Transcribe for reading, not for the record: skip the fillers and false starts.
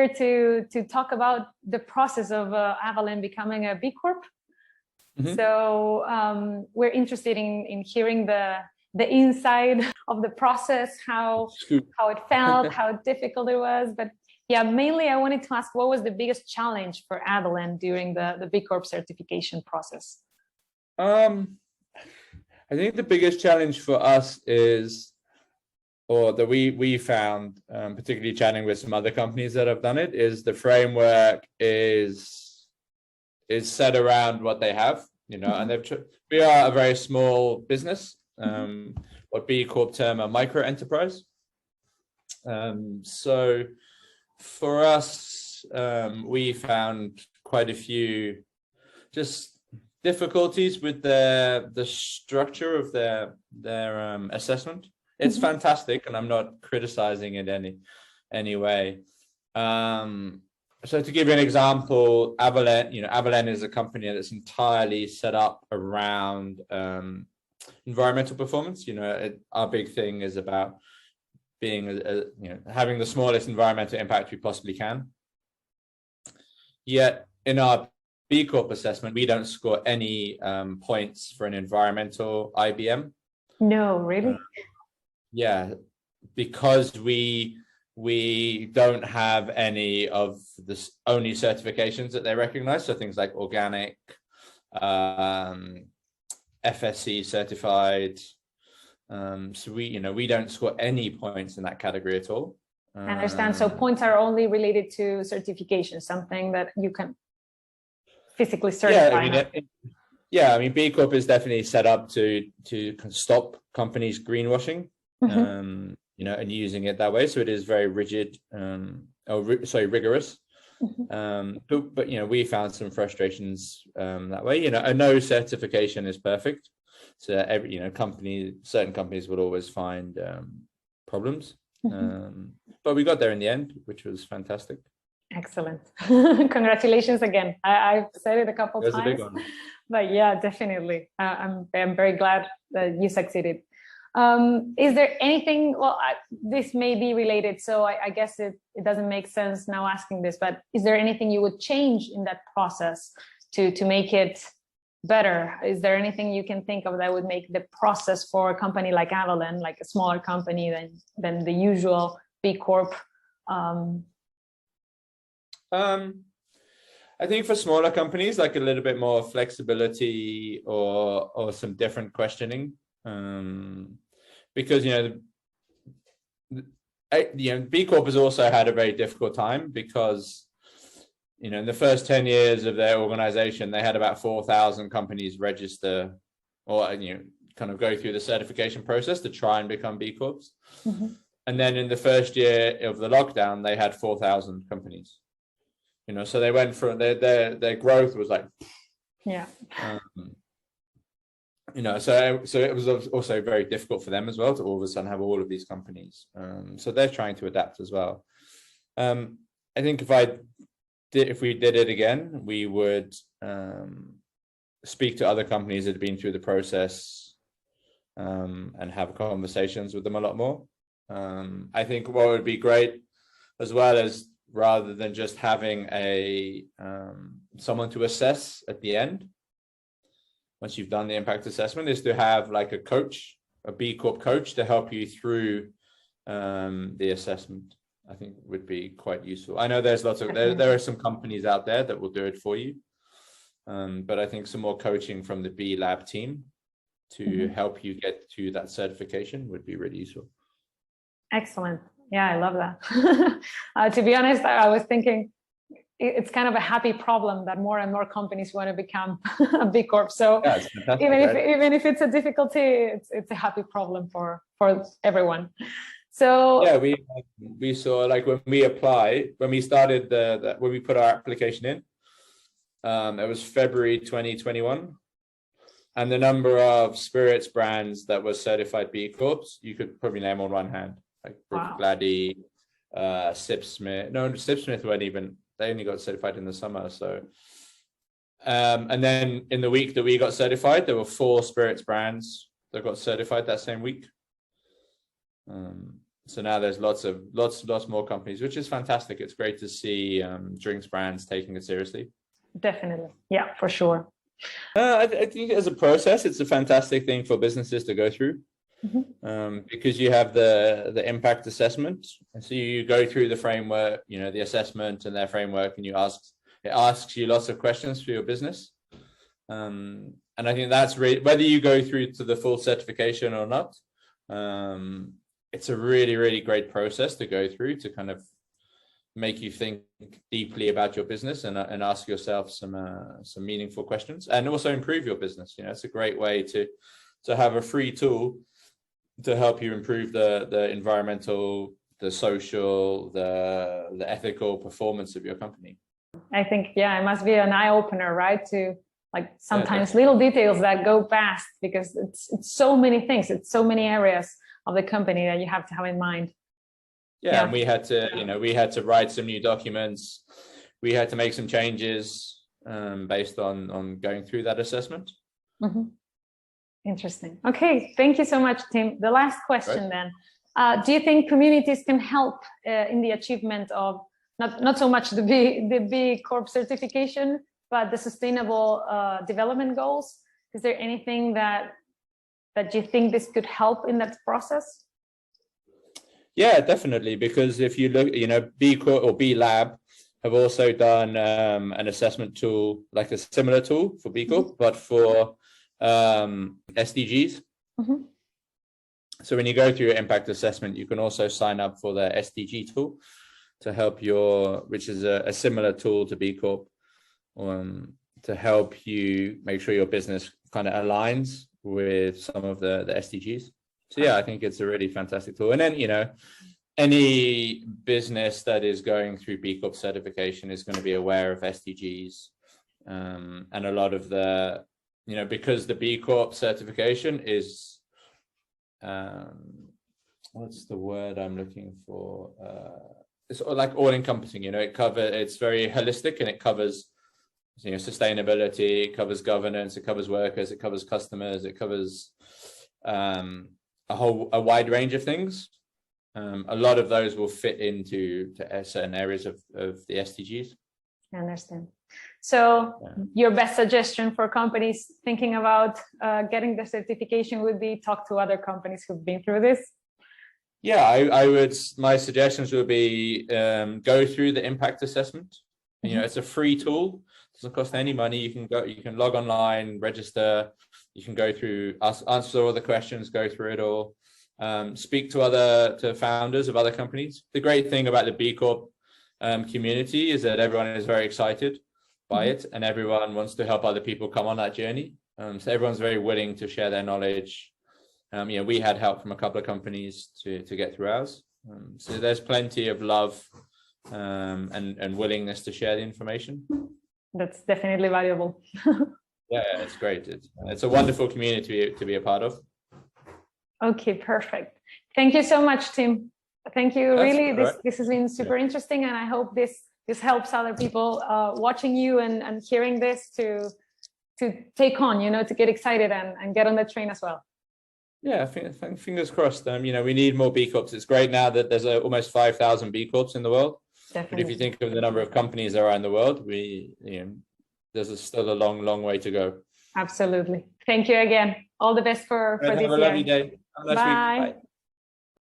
here to talk about the process of Avallen becoming a B Corp. Mm-hmm. So we're interested in hearing the inside of the process, how it felt, how difficult it was. But yeah, mainly I wanted to ask, what was the biggest challenge for Avallen during the B Corp certification process? I think the biggest challenge for us is, or that we found, particularly chatting with some other companies that have done it, is the framework is set around what they have, and we are a very small business, what B Corp term a micro enterprise. So for us, we found quite a few just difficulties with the structure of their assessment. It's fantastic, and I'm not criticizing it any way. So to give you an example, Avallen is a company that's entirely set up around environmental performance. Our big thing is about being having the smallest environmental impact we possibly can. Yet in our B Corp assessment, we don't score any points for an environmental IBM. No, really? Yeah, because we don't have any of the only certifications that they recognize. So things like organic, FSC certified. So we don't score any points in that category at all. I understand. So points are only related to certification, something that you can physically certify. I mean, B Corp is definitely set up to stop companies greenwashing, and using it that way. So it is very rigid, rigorous. But we found some frustrations that way. A no certification is perfect. So certain companies would always find problems. But we got there in the end, which was fantastic. Excellent. Congratulations again. I've said it a couple times. A big one. But yeah, definitely. I'm very glad that you succeeded. Is there anything, this may be related, so I guess it doesn't make sense now asking this, but is there anything you would change in that process to make it better? Is there anything you can think of that would make the process for a company like Avallen, like a smaller company than the usual B Corp? I think for smaller companies, like a little bit more flexibility or some different questioning, because B Corp has also had a very difficult time because in the first 10 years of their organization, they had about 4,000 companies register or kind of go through the certification process to try and become B Corps. And then in the first year of the lockdown, they had 4,000 companies. So they went from their growth was like, so it was also very difficult for them as well to all of a sudden have all of these companies. So they're trying to adapt as well. I think if we did it again, we would speak to other companies that have been through the process and have conversations with them a lot more. I think what would be great as well is, rather than just having someone to assess at the end, once you've done the impact assessment, is to have like a B Corp coach to help you through the assessment. I think would be quite useful. I know there's there are some companies out there that will do it for you, but I think some more coaching from the B Lab team to help you get to that certification would be really useful. Excellent. Yeah, I love that. To be honest, I was thinking it's kind of a happy problem that more and more companies want to become a B Corp. So even if it's a difficulty, it's a happy problem for everyone. So yeah, we saw, like, when we started when we put our application in, it was February 2021, and the number of spirits brands that were certified B Corps, you could probably name on one hand. Like Gladdy, Sipsmith. No, Sipsmith they only got certified in the summer. So, and then in the week that we got certified, there were 4 spirits brands that got certified that same week. So now there's lots more companies, which is fantastic. It's great to see drinks brands taking it seriously. Definitely. Yeah, for sure. I think as a process, it's a fantastic thing for businesses to go through. Because you have the impact assessment, and so you go through the framework, the assessment and their framework, and it asks you lots of questions for your business. And I think that's really, whether you go through to the full certification or not, it's a really, really great process to go through to kind of make you think deeply about your business and ask yourself some meaningful questions, and also improve your business. It's a great way to have a free tool to help you improve the environmental, the social, the ethical performance of your company. I think, it must be an eye opener, right? To like sometimes little details that go past, because it's so many things, it's so many areas of the company that you have to have in mind. Yeah, and we had to write some new documents. We had to make some changes based on going through that assessment. Interesting. Okay, thank you so much, Tim. The last question then. Do you think communities can help in the achievement of not so much the B Corp certification, but the sustainable development goals? Is there anything that you think this could help in that process? Yeah, definitely. Because if you look, B Corp or B Lab have also done an assessment tool, like a similar tool for B Corp, but for SDGs. So when you go through your impact assessment, you can also sign up for the SDG tool to help which is a similar tool to B Corp, to help you make sure your business kind of aligns with some of the SDGs. So yeah, I think it's a really fantastic tool. And then, any business that is going through B Corp certification is going to be aware of SDGs, and a lot of the, because the B Corp certification is, what's the word I'm looking for? It's like all encompassing, it's very holistic, and it covers, sustainability, it covers governance, it covers workers, it covers customers, it covers a wide range of things. A lot of those will fit into certain areas of the SDGs. I understand. So your best suggestion for companies thinking about getting the certification would be talk to other companies who've been through this? Yeah, I would. My suggestions would be go through the impact assessment. It's a free tool. It doesn't cost any money. You can log online, register. You can go through, answer all the questions, go through it all. Speak to founders of other companies. The great thing about the B Corp community is that everyone is very excited by it, and everyone wants to help other people come on that journey. So everyone's very willing to share their knowledge. We had help from a couple of companies to get through ours. So there's plenty of love and willingness to share the information. That's definitely valuable. Yeah, it's great. It's a wonderful community to be a part of. Okay, perfect. Thank you so much, Tim. Thank you. That's really, this has been super interesting, and I hope this helps other people watching you and hearing this to take on, to get excited and get on the train as well. Yeah, fingers crossed. We need more B Corps. It's great now that there's almost 5,000 B Corps in the world. Definitely. But if you think of the number of companies around the world, there's still a long way to go. Absolutely. Thank you again. All the best for this year. Have a lovely day. Have a nice week. Bye.